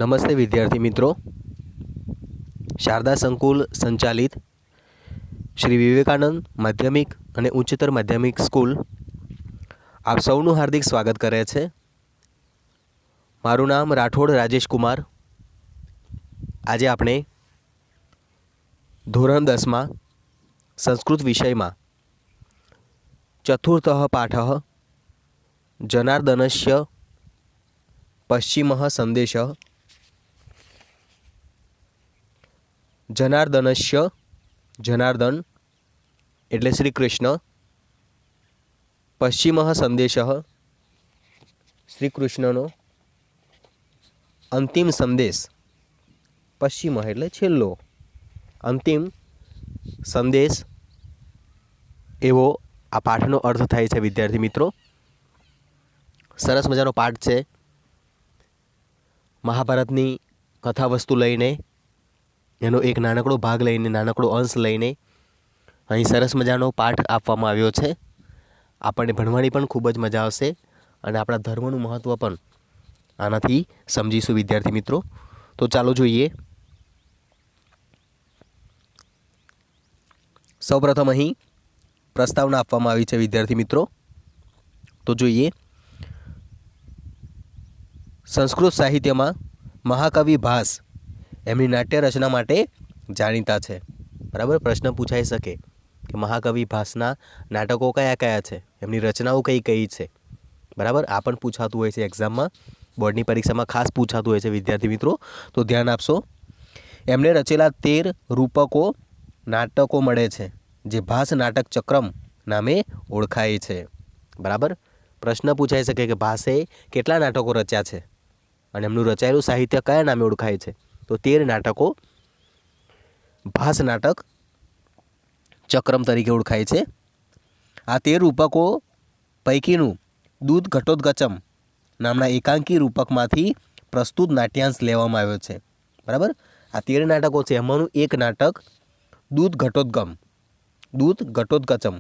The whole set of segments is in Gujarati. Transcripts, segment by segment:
નમસ્તે વિદ્યાર્થી મિત્રો, શારદા સંકુલ સંચાલિત શ્રી વિવેકાનંદ માધ્યમિક અને ઉચ્ચતર માધ્યમિક સ્કૂલ આપ સૌનું હાર્દિક સ્વાગત કરે છે। મારું નામ રાઠોડ રાજેશ કુમાર। આજે આપણે ધોરણ 10માં સંસ્કૃત વિષયમાં ચતુર્થઃ પાઠઃ જનાર્દનસ્ય પશ્ચિમઃ સંદેશઃ જનાર્દનસ્ય જનાર્દન એટલે શ્રી કૃષ્ણ, પશ્ચિમઃ સંદેશઃ શ્રી કૃષ્ણનો અંતિમ સંદેશ, પશ્ચિમ એટલે છેલ્લો, અંતિમ સંદેશ એવો આ પાઠનો અર્થ થાય છે। વિદ્યાર્થી મિત્રો, સરસ મજાનો પાઠ છે। મહાભારતની કથા વસ્તુ લઈને એનો એક નાનકડો ભાગ લઈને, નાનકડો અંશ લઈને અહીં સરસ મજાનો પાઠ આપવામાં આવ્યો છે। આપણને ભણવાની પણ ખૂબ જ મજા આવશે અને આપણા ધર્મનું મહત્ત્વ પણ આનાથી સમજીશું વિદ્યાર્થી મિત્રો। તો ચાલો જોઈએ। સૌપ્રથમ અહીં પ્રસ્તાવના આપવામાં આવી છે વિદ્યાર્થી મિત્રો। તો જોઈએ, સંસ્કૃત સાહિત્યમાં મહાકવિ ભાસ એમની નાટ્ય રચના માટે જાણીતા છે। બરાબર, પ્રશ્ન પૂછાઈ શકે કે મહાકવિ ભાસના નાટકો કયા કયા છે, એમની રચનાઓ કઈ કઈ છે। બરાબર, આ પણ પૂછાતું હોય છે એક્ઝામમાં, બોર્ડની પરીક્ષામાં ખાસ પૂછાતું હોય છે વિદ્યાર્થી મિત્રો, તો ધ્યાન આપશો। એમણે રચેલા 13 રૂપકો નાટકો મળે છે, જે ભાસ નાટક ચક્રમ નામે ઓળખાય છે। બરાબર, પ્રશ્ન પૂછાઈ શકે કે ભાસે કેટલા નાટકો રચ્યા છે અને એમનું રચાયેલું સાહિત્ય કયા નામે ઓળખાય છે, તો 13 નાટકો ભાસ નાટક ચક્રમ તરીકે ઓળખાય છે। આ 13 રૂપકો પૈકીનું દૂધ ઘટોત્કચમ નામના એકાંકી રૂપકમાંથી પ્રસ્તુત નાટ્યાંશ લેવામાં આવ્યો છે। બરાબર, આ 13 નાટકો છે, એમાંનું એક નાટક દૂધ ઘટોત્કચમ,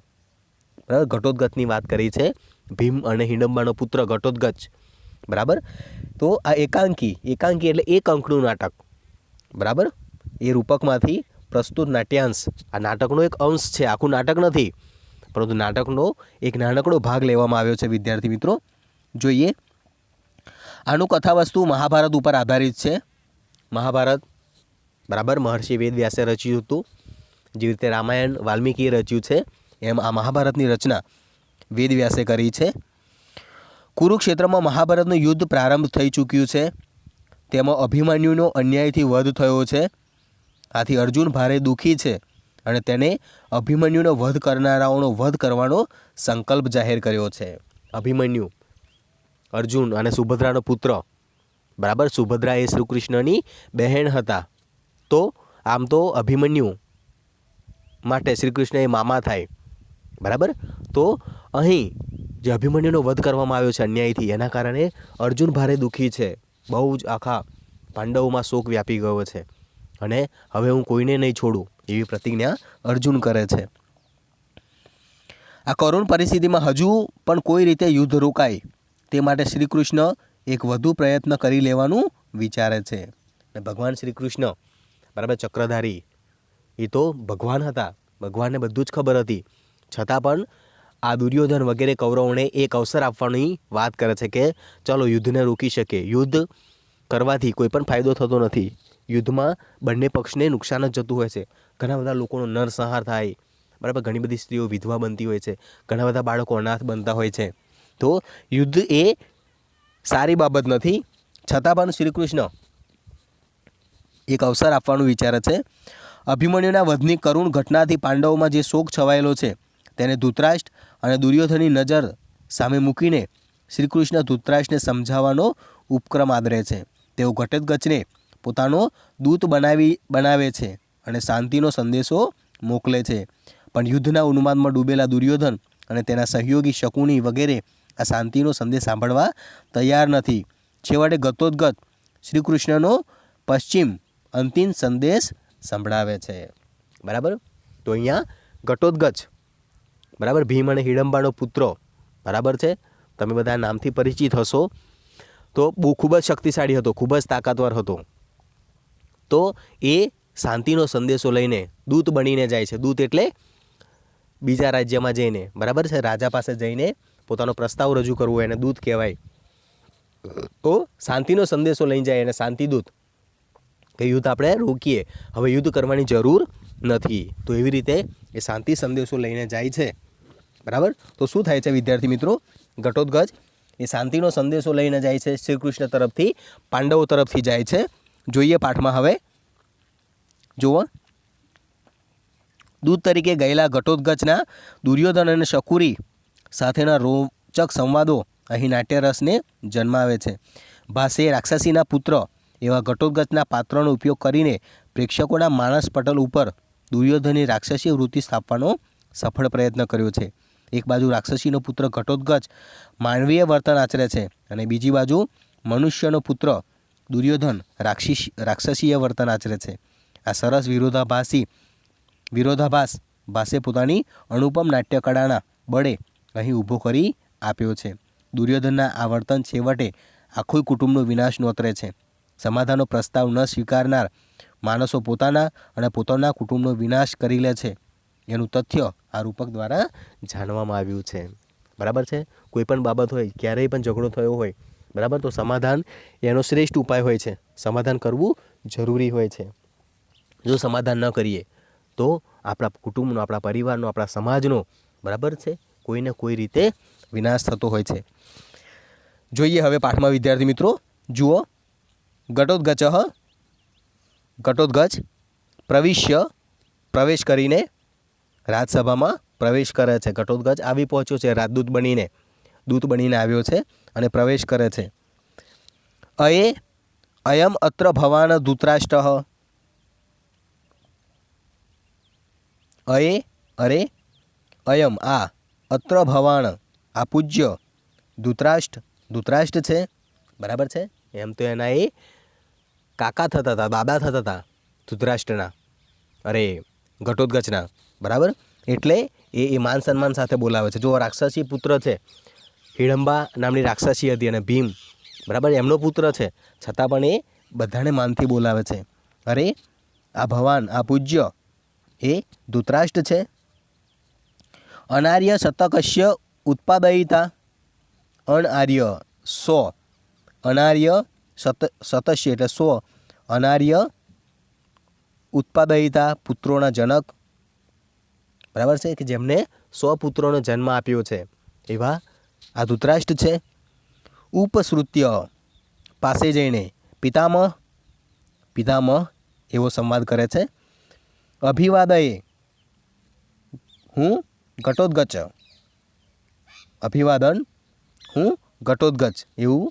બરાબર, ઘટોત્કચની વાત કરી છે, ભીમ અને હિડમ્બાનો પુત્ર ઘટોત્કચ। બરાબર, તો આ એકાંકી એટલે એક અંકનું નાટક, બરાબર, એ રૂપકમાંથી પ્રસ્તુત નાટ્યાંશ, આ નાટકનો એક અંશ છે, આખું નાટક નથી, પરંતુ નાટકનો એક નાનકડો ભાગ લેવામાં આવ્યો છે વિદ્યાર્થી મિત્રો। જોઈએ, આનું કથાવસ્તુ મહાભારત ઉપર આધારિત છે। મહાભારત, બરાબર, મહર્ષિ વેદવ્યાસે રચ્યું હતું, જેવી રીતે રામાયણ વાલ્મીકીએ રચ્યું છે, એમ આ મહાભારતની રચના વેદવ્યાસે કરી છે। કુરુક્ષેત્રમાં મહાભારતનું યુદ્ધ પ્રારંભ થઈ ચૂક્યું છે। તેમાં અભિમન્યુનો અન્યાયથી વધ થયો છે, આથી અર્જુન ભારે દુઃખી છે અને તેને અભિમન્યુનો વધ કરનારાઓનો વધ કરવાનો સંકલ્પ જાહેર કર્યો છે। અભિમન્યુ, અર્જુન અને સુભદ્રાનો પુત્ર, બરાબર, સુભદ્રા એ શ્રી કૃષ્ણની બહેન હતા, તો આમ તો અભિમન્યુ માટે શ્રી કૃષ્ણ એ મામા થાય। બરાબર, તો અહીં જે અભિમન્યુનો વધ કરવામાં આવ્યો છે અન્યાયથી, એના કારણે અર્જુન ભારે દુઃખી છે, બહુ જ આખા પાંડવોમાં શોક વ્યાપી ગયો છે અને હવે હું કોઈને નહીં છોડું એવી પ્રતિજ્ઞા અર્જુન કરે છે। આ કરુણ પરિસ્થિતિમાં હજુ પણ કોઈ રીતે યુદ્ધ રોકાય તે માટે શ્રી કૃષ્ણ એક વધુ પ્રયત્ન કરી લેવાનું વિચારે છે। ભગવાન શ્રી કૃષ્ણ, બરાબર, ચક્રધારી, એ તો ભગવાન હતા, ભગવાનને બધું જ ખબર હતી, છતાં પણ આ દુર્યોધન વગેરે કૌરવોને એક અવસર આપવાની વાત કરે છે કે ચલો યુદ્ધને રોકી શકે। યુદ્ધ કરવાથી કોઈ પણ ફાયદો થતો નથી, યુદ્ધમાં બંને પક્ષને નુકસાન જ જતું હોય છે, ઘણા બધા લોકોનો નરસંહાર થાય, બરાબર, ઘણી બધી સ્ત્રીઓ વિધવા બનતી હોય છે, ઘણા બધા બાળકો અનાથ બનતા હોય છે, તો યુદ્ધ એ સારી બાબત નથી, છતાં પણ શ્રી કૃષ્ણ એક અવસર આપવાનું વિચારે છે। અભિમન્યુના વધની કરુણ ઘટનાથી પાંડવોમાં જે શોક છવાયેલો છે તેને ધૃતરાષ્ટ્ર અને દુર્યોધનની નજર સામે મૂકીને શ્રી કૃષ્ણ ધૃતરાષ્ટ્રને સમજાવવાનો ઉપક્રમ આદરે છે। તેઓ ઘટોત્કચને પોતાનો દૂત બનાવે છે અને શાંતિનો સંદેશો મોકલે છે, પણ યુદ્ધના ઉન્માદમાં ડૂબેલા દુર્યોધન અને તેના સહયોગી શકુની વગેરે આ શાંતિનો સંદેશ સાંભળવા તૈયાર નથી। છેવટે ઘટોત્કચ શ્રી કૃષ્ણનો પશ્ચિમ અંતિમ સંદેશ સંભળાવે છે। બરાબર, તો અહીંયા ઘટોત્કચ, બરાબર, ભીમ અને હિડમ્બાનો પુત્ર, બરાબર છે, તમે બધા નામથી પરિચિત હશો। તો બહુ ખૂબ જ શક્તિશાળી હતો, ખૂબ જ તાકાતવર હતો. તો એ શાંતિનો સંદેશો લઈને દૂત બનીને જાય છે. દૂત એટલે બીજા રાજ્યમાં જઈને, બરાબર છે, રાજા પાસે જઈને પોતાનો પ્રસ્તાવ રજૂ કરવો એને દૂત કહેવાય. તો શાંતિનો સંદેશો લઈને જાય અને શાંતિદૂત કે યુદ્ધ આપણે રોકીએ, હવે યુદ્ધ કરવાની જરૂર નથી. તો એવી રીતે એ શાંતિ સંદેશો લઈને જાય છે. બરાબર. તો શું થાય છે વિદ્યાર્થી મિત્રો? ઘટોત્કચ એ શાંતિનો સંદેશો લઈને જાય છે શ્રી કૃષ્ણ તરફથી, પાંડવો તરફથી જાય છે. જોઈએ પાઠમાં હવે. જુઓ, દૂત તરીકે ગયેલા ઘટોત્કચના દુર્યોધન અને શકુરી સાથેના રોચક સંવાદો અહીં નાટ્યરસને જન્માવે છે. ભાસે રાક્ષસીના પુત્ર એવા ઘટોત્કચના પાત્રનો ઉપયોગ કરીને પ્રેક્ષકોના માનસ પટલ ઉપર દુર્યોધનની રાક્ષસી વૃત્તિ સ્થાપવાનો સફળ પ્રયત્ન કર્યો છે. એક બાજુ રાક્ષસીનો પુત્ર ઘટોત્કચ માનવીય વર્તન આચરે છે અને બીજી બાજુ મનુષ્યનો પુત્ર દુર્યોધન રાક્ષસીય વર્તન આચરે છે. આ સરસ વિરોધાભાસ ભાસે પોતાની અનુપમ નાટ્યકળાના બળે અહીં ઊભો કરી આપ્યો છે. દુર્યોધનના આ વર્તન છેવટે આખું કુટુંબનો વિનાશ નોતરે છે. સમાધાનનો પ્રસ્તાવ ન સ્વીકારનાર માણસો પોતાના અને પોતાના કુટુંબનો વિનાશ કરી લે છે એનું તથ્ય આ રૂપક દ્વારા જાણવામાં આવ્યું છે. બરાબર છે. કોઈ પણ બાબત હોય, ક્યારેય પણ ઝઘડો થયો હોય, બરાબર, તો સમાધાન એનો શ્રેષ્ઠ ઉપાય હોય છે. સમાધાન કરવું જરૂરી હોય છે. જો સમાધાન ન કરીએ તો આપણા કુટુંબનો, આપણા પરિવારનો, આપણા સમાજનો, બરાબર છે, કોઈને કોઈ રીતે વિનાશ થતો હોય છે. જોઈએ હવે પાઠમાં વિદ્યાર્થી મિત્રો. જુઓ, ઘટોત્કચ પ્રવેશ કરીને રાજસભામાં પ્રવેશ કરે છે. ઘટોત્કચ આવી પહોંચ્યો છે, રાજદૂત બનીને, દૂત બનીને આવ્યો છે અને પ્રવેશ કરે છે. અયમ અત્ર ભવાન ધૃતરાષ્ટ્ર. અયમ આ, અત્ર ભવાન આ પૂજ્ય, ધૃતરાષ્ટ્ર છે, બરાબર છે. એમ તો એના એ કાકા થતા હતા, દાદા થતા હતા ધૃતરાષ્ટ્રના, ઘટોત્કચના, બરાબર. એટલે એ માન સન્માન સાથે બોલાવે છે. જો રાક્ષસી પુત્ર છે, હિડમ્બા નામની રાક્ષસી હતી અને ભીમ, બરાબર, એમનો પુત્ર છે, છતાં પણ એ બધાને માનથી બોલાવે છે. આ ભવાન આ પૂજ્ય એ ધૃતરાષ્ટ્ર છે. અનાર્ય શતકસ્ય ઉત્પાદયિતા. અનાર્ય 100, અનાર્ય શતસ્ય એટલે 100, અનાર્ય ઉત્પાદયિતા પુત્રોના જનક, બરાબર છે, કે જેમને 100 પુત્રોનો જન્મ આપ્યો છે એવા આ ધૃતરાષ્ટ્ર છે. ઉપસૃત્ય પાસે જઈને પિતામહ એવો સંવાદ કરે છે. અભિવાદયે હું ઘટોત્કચ, અભિવાદન હું ઘટોત્કચ એવું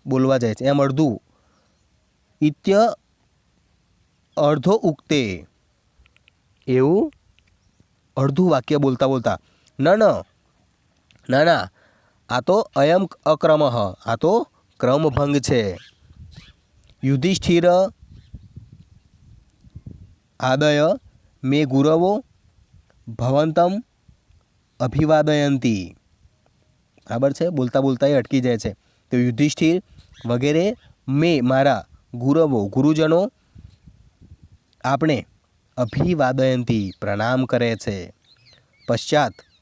બોલવા જાય છે. એમ અર્ધો ઉક્તે એવું અડધું વાક્ય બોલતા ના આ તો અયમ અક્રમ, આ તો ક્રમભંગ છે. યુધિષ્ઠિર આદય મે ગુરવો ભવંતમ અભિવાદયંતી. બરાબર છે. બોલતા એ અટકી જાય છે. તો યુધિષ્ઠિર વગેરે મારા ગુરુજનો આપણે અભિવાદયંતી પ્રણામ કરે છે.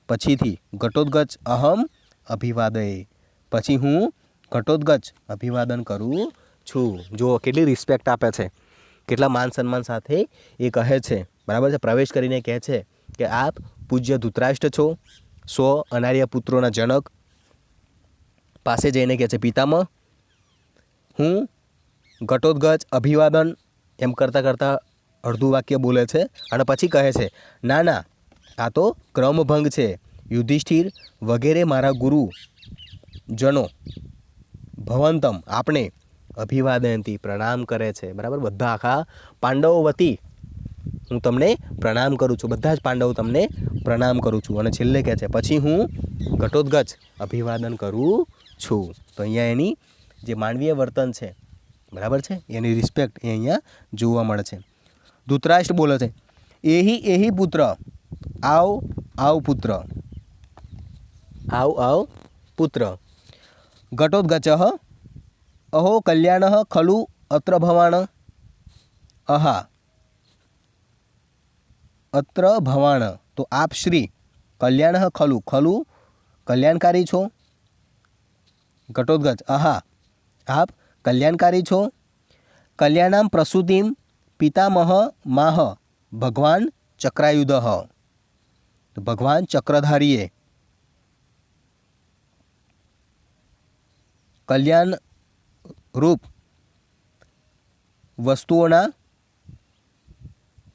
પછીથી ઘટોત્કચ અહમ અભિવાદયે, પછી હું ઘટોત્કચ અભિવાદન કરું છું. જો કેટલી રિસ્પેક્ટ આપે છે, કેટલા માન સન્માન સાથે એ કહે છે, બરાબર છે. પ્રવેશ કરીને કહે છે કે આપ પૂજ્ય ધૃતરાષ્ટ્ર છો, 100 અનાર્ય પુત્રોના જનક. પાસે જઈને કહે છે પિતામહ હું ઘટોત્કચ અભિવાદન, એમ કરતાં અડધું વાક્ય બોલે છે અને પછી કહે છે ના આ તો ક્રમભંગ છે. યુધિષ્ઠિર વગેરે મારા ગુરુજનો ભવંતમ આપણે અભિવાદયંતી પ્રણામ કરે છે. બરાબર. બધા આખા પાંડવો વતી હું તમને પ્રણામ કરું છું, બધા જ પાંડવો તમને પ્રણામ કરું છું. અને છેલ્લે કહે છે પછી હું ઘટોત્કચ અભિવાદન કરું છું. તો અહીંયા એની જે માનવીય વર્તન છે, બરાબર છે, એની રિસ્પેક્ટ એ અહીંયા જોવા મળે છે. ધૃતરાષ્ટ્ર બોલે છે એહી પુત્ર, આવ પુત્ર. ઘટોત્કચ अहो कल्याणः खलु अत्र भवान। अहा अत्र भवान, तो आप श्री कल्याणः खलु, खलु कल्याणकारी छो। घटोत्कच अहा आप कल्याणकारी छो। कल्याणां प्रसूतिं पितामह माह भगवान चक्रायुधः, तो भगवान चक्रधारीए कल्याण रूप वस्तुओना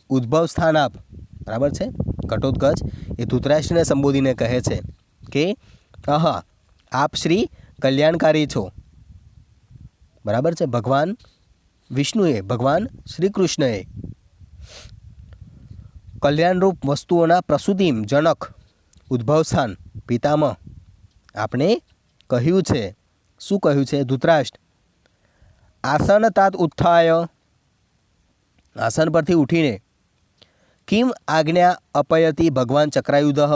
उद्भव स्थान आप। बराबर है। घटोत्कच ये धृतराष्ट्रने संबोधीने कहे छे कि अहा आप श्री कल्याणकारी छो। बराबर है। भगवान विष्णुए, भगवान श्री कृष्णए कल्याण रूप वस्तुओना प्रसूतिम जनक उद्भव स्थान पितामह आपने कह્યું છે। શું કહ્યું છે? ધૃતરાષ્ટ્ર આસન तात उत्थाय, आसन परथी उठीने किम आज्ञा अपयति भगवान चक्रायुधः,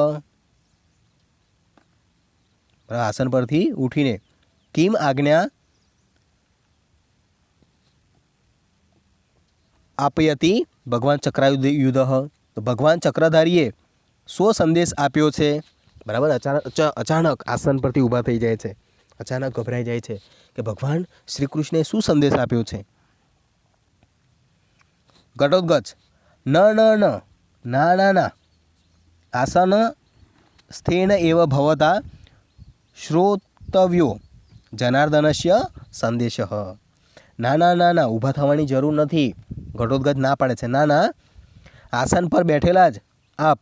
आसन परथी उठीने किम आज्ञा आपयति भगवान चक्रायुधः, तो भगवान चक्रधारीए शो संदेश आप्यो छे। बराबर। अचानक आसन परथी ऊभा थई जाय छे, अचानक गभराई जाय छे कि भगवान श्री कृष्णे शू संदेश आप्यो छे। घटोत्कच न न न ना ना ना आसन स्थेन एव भवता श्रोतव्यो जनार्दनस्य संदेशः। ना ना ना ना ऊभा थवानी जरूर नहीं। घटोत्कच ना पाड़े छे। ना ना आसन पर बैठेला ज आप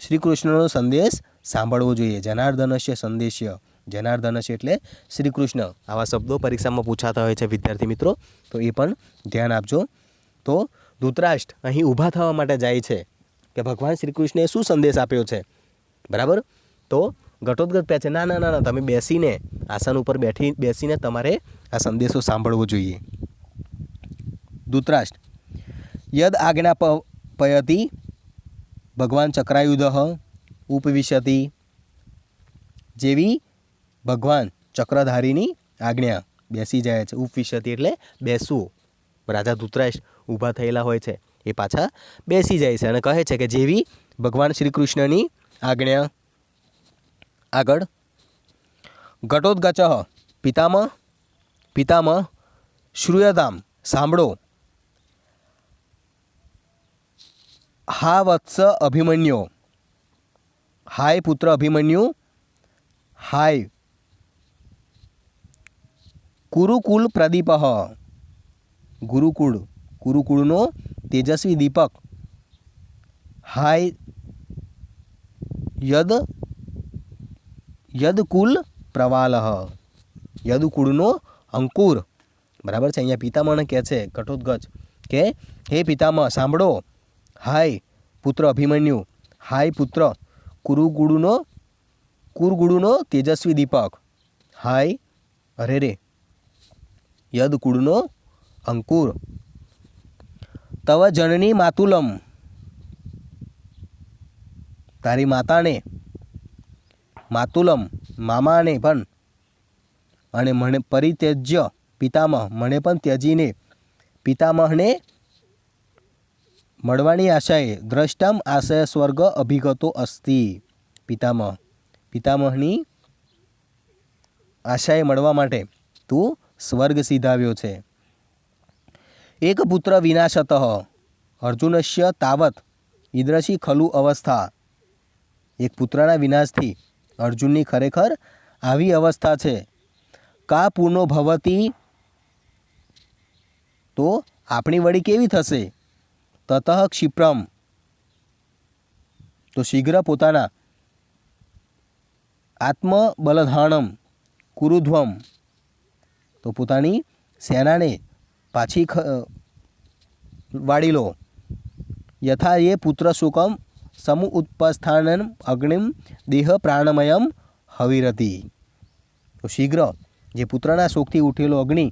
श्री कृष्णनो संदेश सांभळवो जोईए। जनार्दनस्य संदेश्य, जनार्दनस्य एटले श्री कृष्ण। आवा शब्दों परीक्षा में पूछाता होय छे विद्यार्थी मित्रों, तो ये पण ध्यान आपजो। तो धृतराष्ट्र अहीं ऊभा थवा माटे जाय छे कि भगवान श्री कृष्णे शू संदेश आप्यो छे। बराबर। तो घटोत्कच કહે છે ના ના ના ના તમે બેસીને આસન ઉપર બેસીને તમારે આ સંદેશો સાંભળવો જોઈએ। ધૃતરાષ્ટ્ર યદ આજ્ઞાપયતિ ભગવાન ચક્રાયુધઃ ઉપવિશતિ, જેવી ભગવાન ચક્રધારીની આજ્ઞા બેસી જાય છે। ઉપવિશતિ એટલે બેસવું। રાજા ધૃતરાષ્ટ્ર ઊભા થયેલા હોય છે એ પાછા બેસી જાય છે અને કહે છે કે જેવી ભગવાન શ્રી કૃષ્ણની આજ્ઞા। આગળ ઘટોત્કચઃ પિતામહ પિતામહ શ્રૂયતામ સાંભળો। हा वत्स अभिमन्यु, हाय पुत्र अभिमन्यु, हाय कुरुकुल प्रदीपः, गुरुकुल गुरुकुलनो तेजस्वी दीपक। हाय यद यदकुल प्रवालः, यदुकुलनो अंकुर। बराबर है। अहींया पितामहने कहे छे घटोत्कच के हे पितामह सांभळो। हाय पुत्र अभिमन्यु, हाय पुत्र कुरुगुड़ुनो तेजस्वी दीपक। हाय अरे रे यदकुलनो अंकुर। तव जननी मातुलम, तारी माता ने मातुलम मामा ने पण अने मने परित्यज्य पितामह मने पण त्यजीने पितामह ने मळवानी आशाए द्रष्टम आशय स्वर्ग अभिगतो अस्ति। पितामह पितामहनी आशाए मळवा माटे तू स्वर्ग सीधाव्यो छे। एक पुत्र विनाशतः अर्जुनस्य तावत ईदृशी खलु अवस्था। एक पुत्रना विनाशथी अर्जुननी खरेखर आवी अवस्था छे। का पूर्णो भवति, तो आपणी वड़ी केवी थशे। ततः क्षिप्रम, तो शीघ्र पोताना आत्मबलधानम कुरुध्वम, तो पोतानी सेना ने पाछी वाड़ी लो। यथा ये पुत्र शोकम समु उत्पस्थानम अग्निम देह प्राणमयम हविरति, तो शीघ्र जे पुत्रना शोकथी उठेलो अग्नि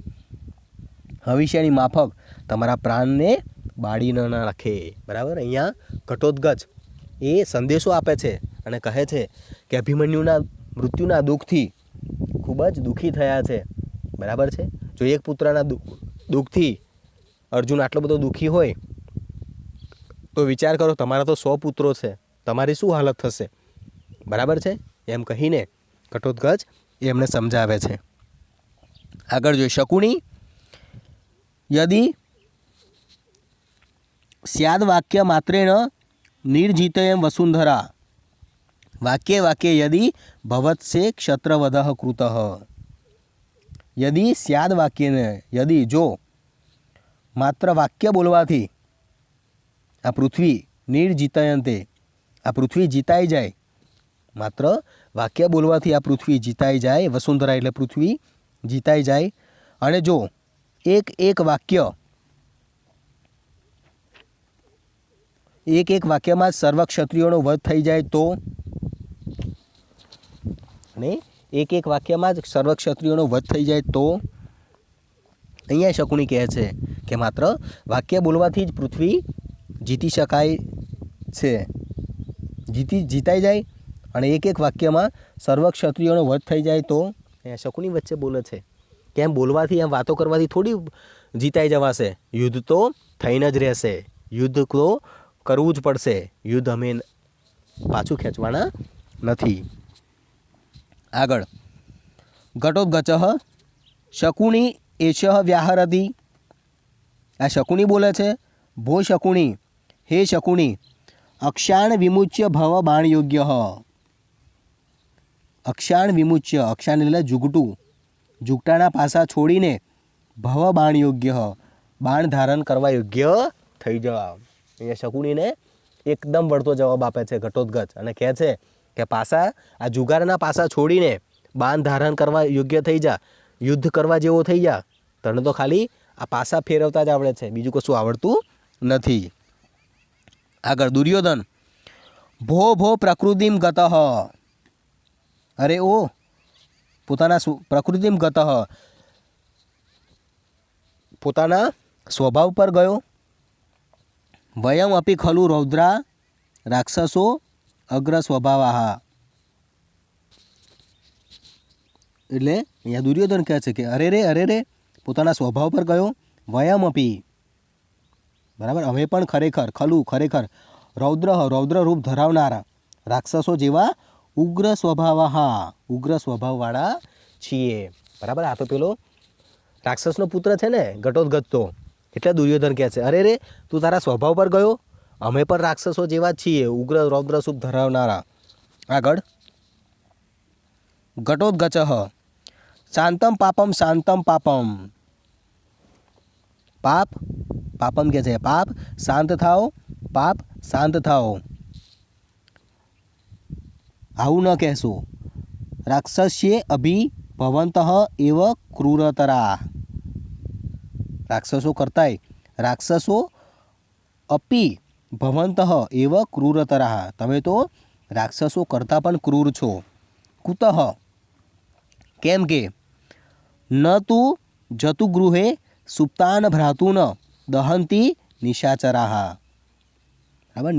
हविष्यनी माफक तमारा प्राण ने बाળી न नाखे। बराबर। अहींया घटोत्कच ए संदेशो आपे छे अने कहे छे कि अभिमन्युना मृत्युना दुखथी खूब ज दुखी थया छे। बराबर छे। જો એક પુત્રના દુઃખથી અર્જુન આટલો બધો દુઃખી હોય તો વિચાર કરો, તમારા તો 100 પુત્રો છે, તમારી શું હાલત થશે? બરાબર છે? એમ કહીને ઘટોત્કચ એમને સમજાવે છે. આગળ જોઈએ, શકુની યદિ સ્યાદ વાક્ય માત્રેણ નિર્જિતયમ વસુંધરા વાક્ય વાક્ય યદિ ભવત્સે ક્ષત્રવધઃ કૃતઃ. યદિ સ્યાદ વાક્યને, યદિ જો માત્ર વાક્ય બોલવાથી આ પૃથ્વી નિર્જિતયંતે આ પૃથ્વી જીતાઈ જાય, માત્ર વાક્ય બોલવાથી આ પૃથ્વી જીતાઈ જાય, વસુંધરા એટલે પૃથ્વી જીતાઈ જાય, અને જો એક એક વાક્યમાં જ સર્વ ક્ષત્રિયોનો વધ થઈ જાય તો, અને એક એક વાક્યમાં જ સર્વ ક્ષત્રિયોનો વધ થઈ જાય તો, અહીંયા શકુની કહે છે કે માત્ર વાક્ય બોલવાથી જ પૃથ્વી જીતી શકાય છે, જીતાઈ જાય, અને એક એક વાક્યમાં સર્વ ક્ષત્રિયોનો વધ થઈ જાય તો. અહીંયા શકુની વચ્ચે બોલે છે કે એમ બોલવાથી, એમ વાતો કરવાથી થોડી જીતાઈ જવાશે, યુદ્ધ તો થઈને જ રહેશે, યુદ્ધ તો કરવું જ પડશે, યુદ્ધ અમે પાછું ખેંચવાના નથી. આગળ, ઘટોત્કચ શકુની એષ વ્યાહરતી. આ શકુની બોલે છે, ભો શકુની, હે શકુની, અક્ષાણ વિમુચ્ય ભવ બાણ યોગ્ય. અક્ષાણ વિમુચ્ય, અક્ષાણ એટલે ઝૂકટું, ઝૂકટાના પાસા છોડીને ભવ બાણ યોગ્ય, બાણ ધારણ કરવા યોગ્ય થઈ જવા. અહીંયા શકુનીને એકદમ વળતો જવાબ આપે છે ઘટોત્કચ, અને કહે છે કે પાસા, આ જુગારના પાસા છોડીને બાણ ધારણ કરવા યોગ્ય થઈ જા, યુદ્ધ કરવા જેવો થઈ જા. તને તો ખાલી આ પાસા ફેરવતા જ આવડે છે, બીજું કશું આવડતું નથી. આગળ, દુર્યોધન ભો ભો પ્રકૃતિમ ગતઃ. અરે ઓ, પોતાના પ્રકૃતિમ ગતઃ, પોતાના સ્વભાવ પર ગયો. વયમ અપી ખલુ રૌદ્રા રાક્ષસો અગ્ર સ્વભાવા. એટલે અહીંયા દુર્યોધન કહે છે કે અરે રે, પોતાના સ્વભાવ પર ગયો. વયમ અપી, બરાબર, અમે પણ ખરેખર, ખલુ ખરેખર, રૌદ્ર રૂપ ધરાવનારા, રાક્ષસો જેવા ઉગ્ર સ્વભાવા, ઉગ્ર સ્વભાવવાળા છીએ. બરાબર, આ તો પેલો રાક્ષસનો પુત્ર છે ને ઘટોત્કચ, તો એટલે દુર્યોધન કહે છે અરે રે, તું તારા સ્વભાવ પર ગયો, અમે પણ રાક્ષસો જેવા જ છીએ, ઉગ્ર રૌદ્ર સ્વભાવ ધરાવનારા. આગળ, ઘટોત્કચ શાંતમ પાપમ શાંતમ પાપમ. પાપ, પાપમ કે છે પાપ શાંત થાઓ, પાપ શાંત થાઓ, આવું ન કહેશો. રાક્ષસ્યે અભિભવંતઃ એવ ક્રૂરતરા. રાક્ષસો કરતાંય, રાક્ષસો અપી ભવંતઃ એવ ક્રૂરતરા, તમે તો રાક્ષસો કરતાં પણ ક્રૂર છો. કુતઃ, કેમ કે ન તું જતુ ગૃહે સુપ્તાન ભ્રાતુન દહંતી નિશાચરાહ. બરાબર,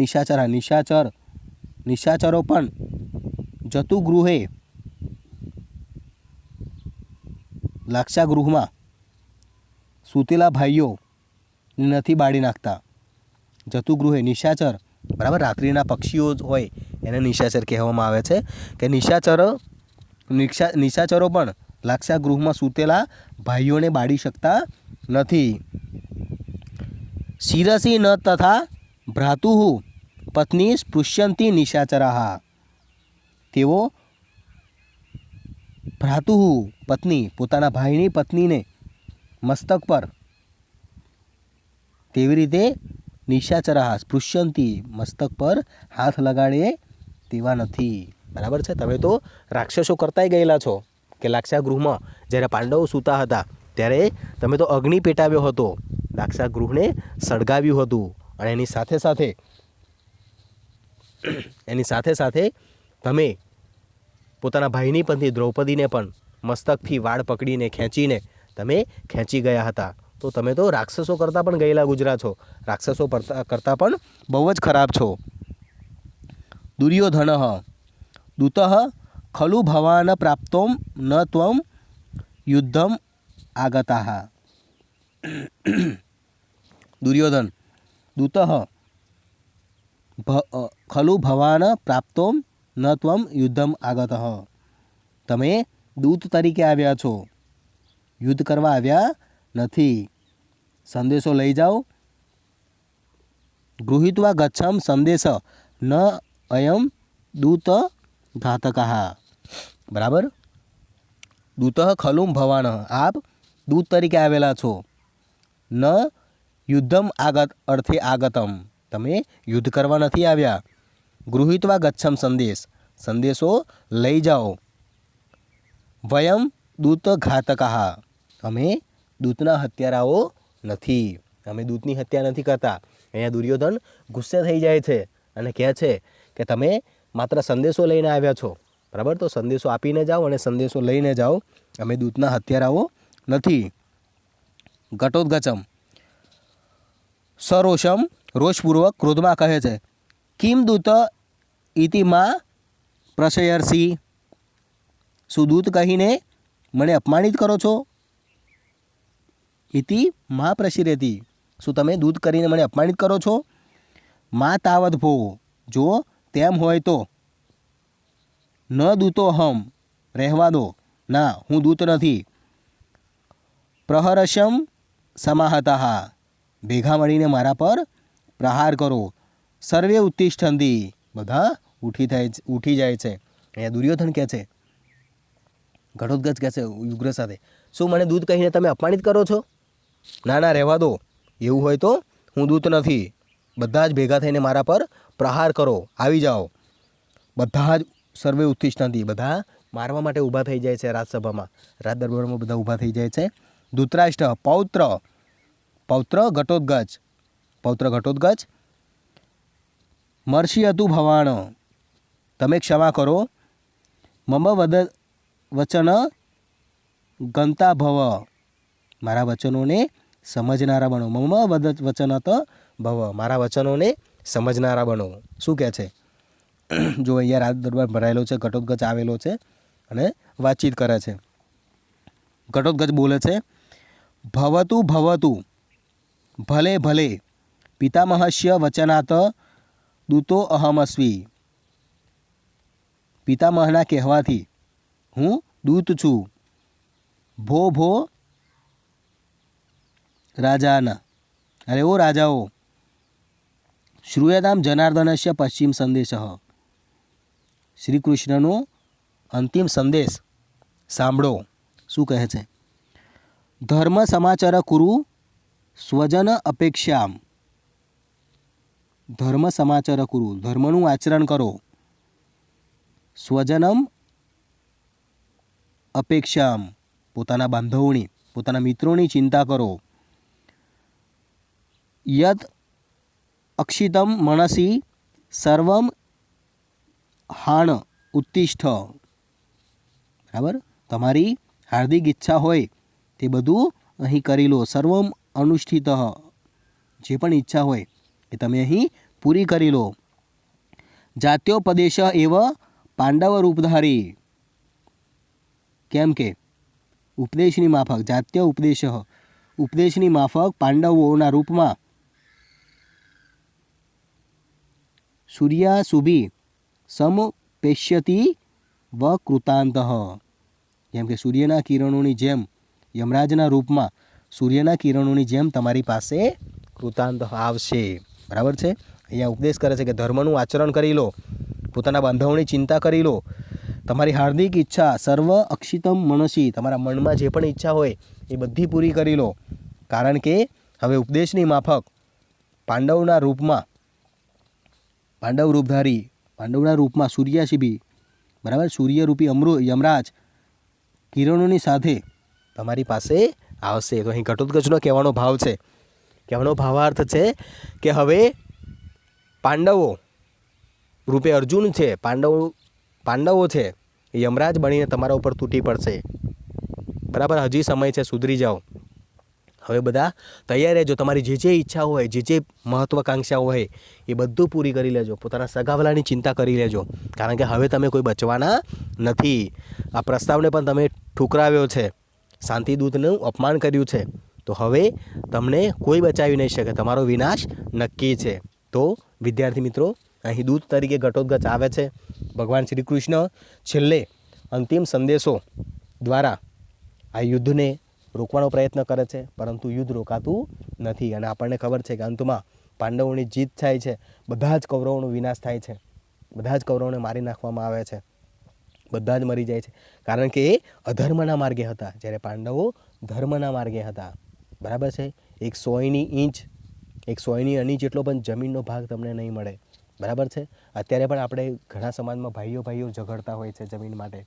નિશાચરો પણ જતુ ગૃહે, લાક્ષાગૃહમાં સૂતેલા ભાઈઓ નથી બાળી નાખતા. જતુ ગૃહે, નિશાચર, બરાબર, રાત્રિના પક્ષીઓ હોય એને નિશાચર કહેવામાં આવે છે, કે નિશાચરો પણ લાક્ષાગૃહમાં સૂતેલા ભાઈઓને બાળી શકતા નથી. શિરસી ન તથા ભ્રાતુઃ પત્ની સ્પૃશ્યંતી નિશાચરાહ. તેઓ ભ્રાતુઃ પત્ની, પોતાના ભાઈની પત્નીને મસ્તક પર તેવી રીતે નિશાચરાહ સ્પૃશ્યંતી, મસ્તક પર હાથ લગાડે તેવા નથી. બરાબર છે, તમે તો રાક્ષસો કરતાંય ગયેલા છો, કે લાક્ષાગૃહમાં જ્યારે પાંડવો સૂતા હતા ત્યારે તમે તો અગ્નિ પેટાવ્યો હતો, લાક્ષાગૃહને સળગાવ્યું હતું, અને એની સાથે સાથે તમે પોતાના ભાઈની પત્ની દ્રૌપદીને પણ મસ્તકથી વાળ પકડીને તમે ખેંચી ગયા હતા. તો તમે તો રાક્ષસો કરતાં પણ ગયેલા ગુજરા છો, રાક્ષસો કરતાં પણ બહુ જ ખરાબ છો. દુર્યોધન દૂતઃ ખલુ ભવાન પ્રાપ્તોમ ન ત્વમ યુદ્ધમ आगताः। दुर्योधन दूतः खलु भवान प्राप्तो न त्वं युद्धम आगतः। તમે દૂત તરીકે આવ્યા છો, યુદ્ધ કરવા આવ્યા નથી. સંદેશો લઈ જાઓ. ગૃહીત્વા ગચ્છમ સંદેશ ન અયમ દૂત ઘાતકઃ. બરાબર. દૂત ખલુ ભવાન, આપ દૂત તરીકે આવેલા છો. ન યુદ્ધમ આગત અર્થે આગતમ, તમે યુદ્ધ કરવા નથી આવ્યા. ગૃહીત્વા ગચ્છમ સંદેશ, સંદેશો લઈ જાઓ. વયમ દૂત ઘાતકઃ, અમે દૂતના હત્યારાઓ નથી, અમે દૂતની હત્યા નથી કરતા. અહીંયા દુર્યોધન ગુસ્સે થઈ જાય છે અને કહે છે કે તમે માત્ર સંદેશો લઈને આવ્યા છો, બરાબર, તો સંદેશો આપીને જાઓ અને સંદેશો લઈને જાઓ, અમે દૂતના હત્યારાઓ નથી. ઘટોત્કચમ સરોષમ, રોષપૂર્વક ક્રોધમાં કહે છે, કિમ દૂત ઇતિ માં પ્રશયર્ષિ, શું દૂત કહીને મને અપમાનિત કરો છો. ઇતિ માં પ્રશિરેતી, શું તમે દૂત કરીને મને અપમાનિત કરો છો. માં તાવત ભો, જો તેમ હોય તો. ન દૂતો હમ, રહેવા દો, ના હું દૂત નથી. પ્રહરસ્યમ સમાહતા, ભેગા મળીને મારા પર પ્રહાર કરો. સર્વે ઉત્તિષ્ઠંતી, બધા ઉઠી જાય છે. અહીંયા દુર્યોધન કહે છે, ઘટોત્કચ કહે છે યુગ્ર સાથે, શું મને દૂત કહીને તમે અપમાનિત કરો છો. ના ના, રહેવા દો, એવું હોય તો હું દૂત નથી. બધા જ ભેગા થઈને મારા પર પ્રહાર કરો, આવી જાઓ. બધા જ સર્વે ઉત્તિષ્ઠંતી, બધા મારવા માટે ઊભા થઈ જાય છે. રાજસભામાં, રાજ દરબારમાં બધા ઊભા થઈ જાય છે. ધૃતરાષ્ટ્ર પૌત્ર ઘટોત્કચ, પૌત્ર ઘટોત્કચ, મર્ષિયતુ ભવાણ, તમે ક્ષમા કરો. મમ વચન ગંતા ભવ, મારા વચનોને સમજનારા બનો. મમ વચનત ભવ, મારા વચનોને સમજનારા બનો. શું કહે છે, જો અહીંયા રાજ દરબાર ભરાયેલો છે, ઘટોત્કચ આવેલો છે અને વાતચીત કરે છે. ઘટોત્કચ બોલે છે, ભવતુ ભવતુ, ભલે ભલે, પિતામહસ્ય વચનાત દૂતો અહમસ્વી, પિતામહના કહેવાથી હું દૂત છું. ભો ભો રાજાના, અરે ઓ રાજાઓ, શ્રૂયતામ જનાર્દનસ્ય પશ્ચિમ સંદેશ, શ્રી કૃષ્ણનો અંતિમ સંદેશ સાંભળો. શું કહે છે, ધર્મ સમાચાર કુરુ સ્વજન અપેક્ષામ, ધર્મ સમાચાર કુરુ, ધર્મનું આચરણ કરો. સ્વજનમ અપેક્ષામ, પોતાના બાંધવોની, પોતાના મિત્રોની ચિંતા કરો. યદ અક્ષિતમ મનસી સર્વમ હાણ ઉત્તિષ્ઠ, બરાબર, તમારી હાર્દિક ઈચ્છા હોય તે બધું અહીં કરી લો. સર્વમ અનુષ્ઠિત, જે પણ ઈચ્છા હોય એ તમે અહીં પૂરી કરી લો. જાત્યોપદેશ એવ પાંડવ રૂપધારી, કેમ કે ઉપદેશની માફક, જાત્ય ઉપદેશ, ઉપદેશની માફક પાંડવોના રૂપમાં સૂર્યાશુભી સમપેષ્યતિ વ કૃતાંત, જેમ કે સૂર્યના કિરણોની જેમ, યમરાજના રૂપમાં સૂર્યના કિરણોની જેમ તમારી પાસે કૃતાંત આવશે. બરાબર છે. અહીંયા ઉપદેશ કરે છે કે ધર્મનું આચરણ કરી લો, પોતાના બાંધવોની ચિંતા કરી લો, તમારી હાર્દિક ઈચ્છા સર્વ અક્ષિતમ મનસી, તમારા મનમાં જે પણ ઈચ્છા હોય એ બધી પૂરી કરી લો. કારણ કે હવે ઉપદેશની માફક પાંડવના રૂપમાં, પાંડવ રૂપધારી, પાંડવના રૂપમાં સૂર્યાશિબી, બરાબર, સૂર્યરૂપી યમરાજ કિરણોની સાથે તમારી પાસે આવશે. તો અહીં ઘટોત્કચનો કહેવાનો ભાવ છે, કહેવાનો ભાવાર્થ છે કે હવે પાંડવો રૂપે અર્જુન છે, પાંડવો છે એ યમરાજ બનીને તમારા ઉપર તૂટી પડશે. બરાબર, હજી સમય છે, સુધરી જાઓ. હવે બધા તૈયાર રહેજો. તમારી જે જે ઈચ્છા હોય, જે જે મહત્વાકાંક્ષા હોય એ બધું પૂરી કરી લેજો. પોતાના સગાવલાની ચિંતા કરી લેજો, કારણ કે હવે તમે કોઈ બચવાના નથી. આ પ્રસ્તાવને પણ તમે ઠુકરાવ્યો છે શાંતિદૂતનું અપમાન કર્યું છે, તો હવે તમને કોઈ બચાવી નહીં શકે, તમારો વિનાશ નક્કી છે. તો વિદ્યાર્થી મિત્રો, અહીં દૂત તરીકે ઘટોત્કચ આવે છે. ભગવાન શ્રી કૃષ્ણ છેલ્લે અંતિમ સંદેશો દ્વારા આ યુદ્ધને રોકવાનો પ્રયત્ન કરે છે, પરંતુ યુદ્ધ રોકાતું નથી. અને આપણને ખબર છે કે અંતમાં પાંડવોની જીત થાય છે, બધા જ કૌરવોનો વિનાશ થાય છે, બધા જ કૌરવોને મારી નાખવામાં આવે છે, બધા જ મરી જાય છે, કારણ કે એ અધર્મના માર્ગે હતા, જ્યારે પાંડવો ધર્મના માર્ગે હતા. બરાબર છે. એક સોયની અણી જેટલો પણ જમીનનો ભાગ તમને નહીં મળે. બરાબર છે. અત્યારે પણ આપણે ઘણા સમાજમાં ભાઈઓ ઝઘડતા હોય છે જમીન માટે.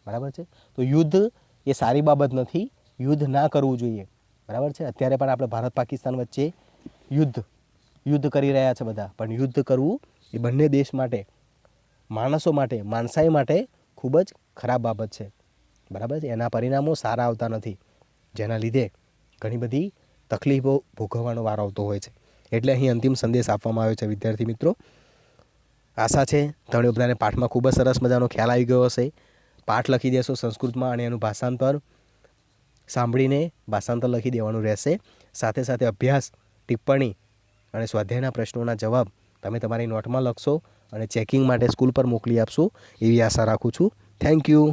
બરાબર છે. તો યુદ્ધ એ સારી બાબત નથી, યુદ્ધ ના કરવું જોઈએ. બરાબર છે. અત્યારે પણ આપણે ભારત પાકિસ્તાન વચ્ચે યુદ્ધ કરી રહ્યા છે બધા, પણ યુદ્ધ કરવું એ બંને દેશ માટે, માણસો માટે, માણસાઈ માટે ખૂબ જ ખરાબ બાબત છે. બરાબર છે. એના પરિણામો સારા આવતા નથી, જેના લીધે ઘણી બધી તકલીફો ભોગવવાનો વારો આવતો હોય છે. એટલે અહીં અંતિમ સંદેશ આપવામાં આવ્યો છે વિદ્યાર્થી મિત્રો. આશા છે તમને બધાને પાઠમાં ખૂબ જ સરસ મજાનો ખ્યાલ આવી ગયો હશે. પાઠ લખી દેશો સંસ્કૃતમાં અને એનું ભાષાંતર સાંભળીને ભાષાંતર લખી દેવાનું રહેશે. સાથે સાથે અભ્યાસ, ટિપ્પણી અને સ્વાધ્યાયના પ્રશ્નોના જવાબ તમે તમારી નોટમાં લખશો અને ચેકિંગ માટે સ્કૂલ પર મોકલી આપશો એવી આશા રાખું છું. Thank you.